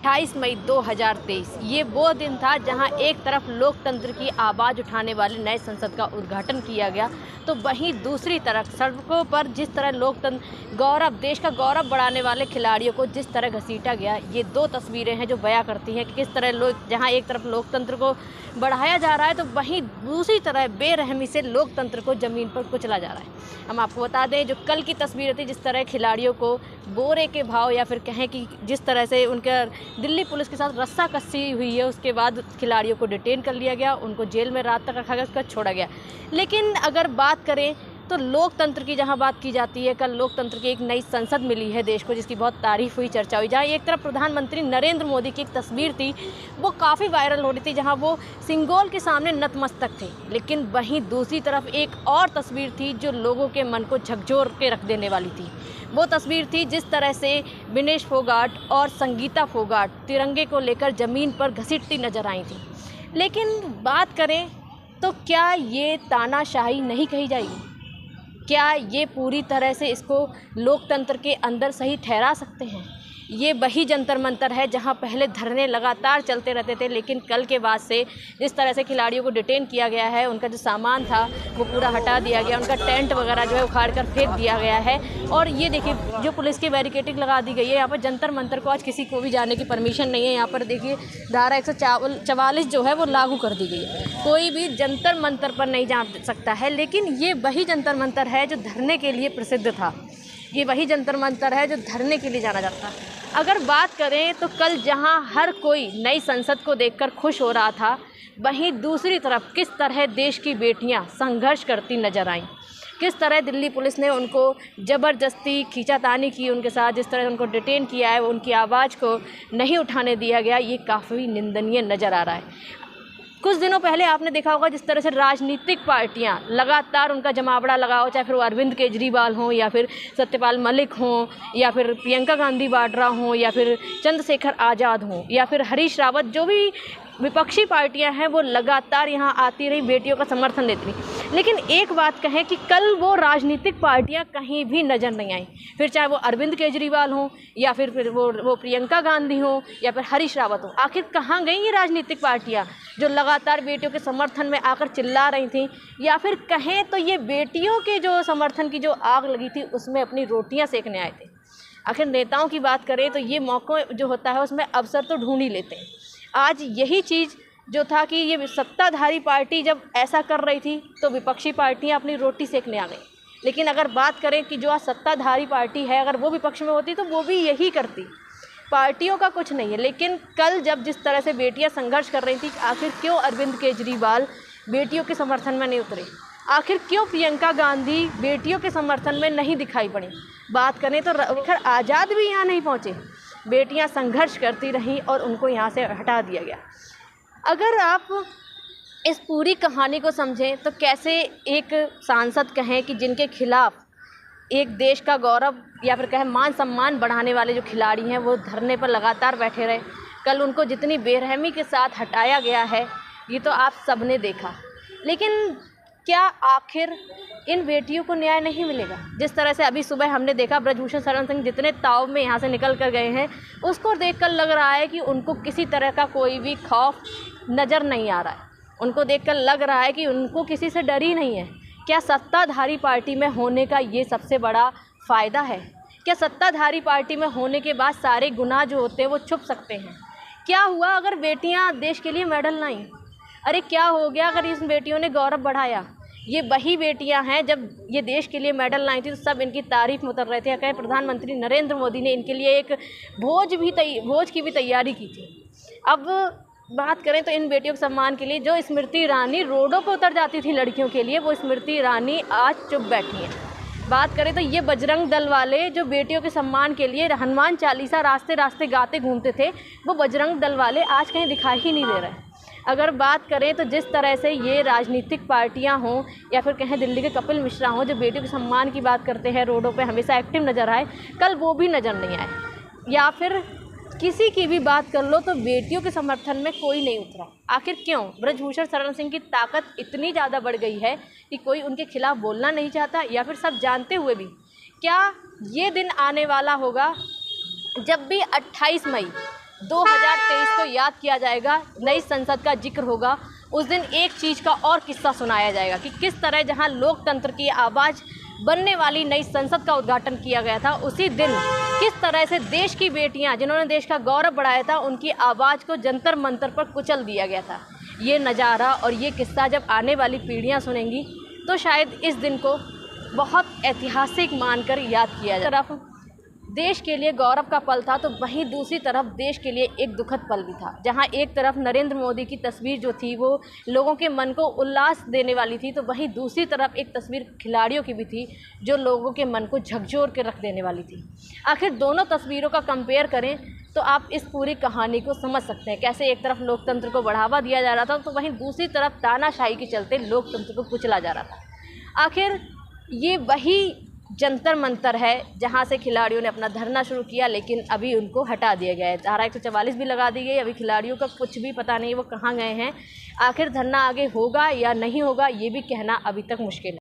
28 मई 2023 ये वो दिन था जहां एक तरफ लोकतंत्र की आवाज़ उठाने वाले नए संसद का उद्घाटन किया गया, तो वहीं दूसरी तरफ सड़कों पर जिस तरह लोकतंत्र गौरव, देश का गौरव बढ़ाने वाले खिलाड़ियों को जिस तरह घसीटा गया, ये दो तस्वीरें हैं जो बयां करती हैं कि किस तरह लोग, जहां एक तरफ लोकतंत्र को बढ़ाया जा रहा है तो वहीं दूसरी तरह बेरहमी से लोकतंत्र को ज़मीन पर कुचला जा रहा है। हम आपको बता दें, जो कल की तस्वीरें थी, जिस तरह खिलाड़ियों को बोरे के भाव या फिर कहें कि जिस तरह से उनका दिल्ली पुलिस के साथ रस्सा कस्सी हुई है, उसके बाद खिलाड़ियों को डिटेन कर लिया गया, उनको जेल में रात तक रखा गया, उसका छोड़ा गया। लेकिन अगर बात करें तो लोकतंत्र की जहां बात की जाती है, कल लोकतंत्र की एक नई संसद मिली है देश को, जिसकी बहुत तारीफ हुई, चर्चा हुई। जहां एक तरफ प्रधानमंत्री नरेंद्र मोदी की एक तस्वीर थी, वो काफ़ी वायरल हो रही थी, जहां वो सिंगोल के सामने नतमस्तक थे। लेकिन वहीं दूसरी तरफ एक और तस्वीर थी जो लोगों के मन को झकझोर के रख देने वाली थी। वो तस्वीर थी जिस तरह से विनेश फोगाट और संगीता फोगाट तिरंगे को लेकर ज़मीन पर घसीटती नजर आई थी। लेकिन बात करें तो क्या ये तानाशाही नहीं कही जाएगी? क्या ये पूरी तरह से इसको लोकतंत्र के अंदर सही ठहरा सकते हैं? ये वही जंतर मंतर है जहां पहले धरने लगातार चलते रहते थे, लेकिन कल के बाद से जिस तरह से खिलाड़ियों को डिटेन किया गया है, उनका जो सामान था वो पूरा हटा दिया गया, उनका टेंट वगैरह जो है उखाड़ कर फेंक दिया गया है। और ये देखिए, जो पुलिस की बैरिकेडिंग लगा दी गई है, यहाँ पर जंतर मंतर को आज किसी को भी जाने की परमिशन नहीं है। यहाँ पर देखिए धारा 144 जो है वो लागू कर दी गई है, कोई भी जंतर मंतर पर नहीं जा सकता है। लेकिन ये वही जंतर मंतर है जो धरने के लिए प्रसिद्ध था, ये वही जंतर मंतर है जो धरने के लिए जाना जाता है। अगर बात करें तो कल जहां हर कोई नई संसद को देखकर खुश हो रहा था, वहीं दूसरी तरफ किस तरह देश की बेटियां संघर्ष करती नजर आईं, किस तरह दिल्ली पुलिस ने उनको ज़बरदस्ती खींचातानी की, उनके साथ जिस तरह उनको डिटेन किया है, उनकी आवाज़ को नहीं उठाने दिया गया, ये काफ़ी निंदनीय नज़र आ रहा है। कुछ दिनों पहले आपने देखा होगा जिस तरह से राजनीतिक पार्टियां लगातार उनका जमावड़ा लगाओ, चाहे फिर वो अरविंद केजरीवाल हों या फिर सत्यपाल मलिक हों या फिर प्रियंका गांधी वाड्रा हों या फिर चंद्रशेखर आज़ाद हों या फिर हरीश रावत, जो भी विपक्षी पार्टियां हैं वो लगातार यहां आती रही, बेटियों का समर्थन देती रही। लेकिन एक बात कहें कि कल वो राजनीतिक पार्टियां कहीं भी नज़र नहीं आई, फिर चाहे वो अरविंद केजरीवाल हों या फिर वो प्रियंका गांधी हों या फिर हरीश रावत हों। आखिर कहाँ गई ये राजनीतिक पार्टियां जो लगातार बेटियों के समर्थन में आकर चिल्ला रही थीं, या फिर कहें तो ये बेटियों के जो समर्थन की जो आग लगी थी उसमें अपनी रोटियाँ सेकने आए थे? आखिर नेताओं की बात करें तो ये मौका जो होता है उसमें अवसर तो ढूंढ ही लेते हैं। आज यही चीज़ जो था कि ये सत्ताधारी पार्टी जब ऐसा कर रही थी तो विपक्षी पार्टियां अपनी रोटी सेकने आ गई। लेकिन अगर बात करें कि जो आज सत्ताधारी पार्टी है, अगर वो विपक्ष में होती तो वो भी यही करती। पार्टियों का कुछ नहीं है। लेकिन कल जब जिस तरह से बेटियां संघर्ष कर रही थी, आखिर क्यों अरविंद केजरीवाल बेटियों के समर्थन में नहीं उतरे? आखिर क्यों प्रियंका गांधी बेटियों के समर्थन में नहीं दिखाई पड़ी? बात करें तो खैर आज़ाद भी यहाँ नहीं पहुँचे, बेटियां संघर्ष करती रहीं और उनको यहाँ से हटा दिया गया। अगर आप इस पूरी कहानी को समझें तो कैसे एक सांसद कहें कि जिनके खिलाफ एक देश का गौरव या फिर कहें मान सम्मान बढ़ाने वाले जो खिलाड़ी हैं वो धरने पर लगातार बैठे रहे, कल उनको जितनी बेरहमी के साथ हटाया गया है ये तो आप सब ने देखा। लेकिन क्या आखिर इन बेटियों को न्याय नहीं मिलेगा? जिस तरह से अभी सुबह हमने देखा ब्रजभूषण शरण सिंह जितने ताव में यहाँ से निकल कर गए हैं, उसको देखकर लग रहा है कि उनको किसी तरह का कोई भी खौफ नज़र नहीं आ रहा है। उनको देखकर लग रहा है कि उनको किसी से डर ही नहीं है। क्या सत्ताधारी पार्टी में होने का ये सबसे बड़ा फ़ायदा है? क्या सत्ताधारी पार्टी में होने के बाद सारे गुनाह जो होते हैं वो छुप सकते हैं? क्या हुआ अगर बेटियाँ देश के लिए मेडल लाई? अरे क्या हो गया अगर इन बेटियों ने गौरव बढ़ाया? ये वही बेटियां हैं, जब ये देश के लिए मेडल लाई थी तो सब इनकी तारीफ में उतर रहे थे। कहें प्रधानमंत्री नरेंद्र मोदी ने इनके लिए एक भोज की भी तैयारी की थी। अब बात करें तो इन बेटियों के सम्मान के लिए जो स्मृति ईरानी रोडों पर उतर जाती थी लड़कियों के लिए, वो स्मृति ईरानी आज चुप बैठी हैं। बात करें तो ये बजरंग दल वाले जो बेटियों के सम्मान के लिए हनुमान चालीसा रास्ते रास्ते गाते घूमते थे, वो बजरंग दल वाले आज कहीं दिखाई ही नहीं दे रहे। अगर बात करें तो जिस तरह से ये राजनीतिक पार्टियां हों या फिर कहें दिल्ली के कपिल मिश्रा हों, जो बेटियों के सम्मान की बात करते हैं, रोडों पे हमेशा एक्टिव नज़र आए, कल वो भी नज़र नहीं आए। या फिर किसी की भी बात कर लो तो बेटियों के समर्थन में कोई नहीं उतरा। आखिर क्यों? ब्रजभूषण शरण सिंह की ताकत इतनी ज़्यादा बढ़ गई है कि कोई उनके खिलाफ बोलना नहीं चाहता, या फिर सब जानते हुए भी क्या ये दिन आने वाला होगा जब भी 28 मई 2023 को याद किया जाएगा, नई संसद का जिक्र होगा। उस दिन एक चीज़ का और किस्सा सुनाया जाएगा कि किस तरह जहां लोकतंत्र की आवाज़ बनने वाली नई संसद का उद्घाटन किया गया था, उसी दिन किस तरह से देश की बेटियां जिन्होंने देश का गौरव बढ़ाया था, उनकी आवाज़ को जंतर मंतर पर कुचल दिया गया था। ये नज़ारा और ये किस्सा जब आने वाली पीढ़ियां सुनेंगी तो शायद इस दिन को बहुत ऐतिहासिक मानकर याद किया जाए। तरफ देश के लिए गौरव का पल था तो वहीं दूसरी तरफ देश के लिए एक दुखद पल भी था, जहां एक तरफ नरेंद्र मोदी की तस्वीर जो थी वो लोगों के मन को उल्लास देने वाली थी, तो वहीं दूसरी तरफ एक तस्वीर खिलाड़ियों की भी थी जो लोगों के मन को झकझोर के रख देने वाली थी। आखिर दोनों तस्वीरों का कंपेयर करें तो आप इस पूरी कहानी को समझ सकते हैं, कैसे एक तरफ लोकतंत्र को बढ़ावा दिया जा रहा था तो वहीं दूसरी तरफ तानाशाही के चलते लोकतंत्र को कुचला जा रहा था। आखिर ये वही जंतर मंतर है जहां से खिलाड़ियों ने अपना धरना शुरू किया, लेकिन अभी उनको हटा दिया गया है। धारा 144 भी लगा दी गई। अभी खिलाड़ियों का कुछ भी पता नहीं वो कहाँ गए हैं। आखिर धरना आगे होगा या नहीं होगा ये भी कहना अभी तक मुश्किल है।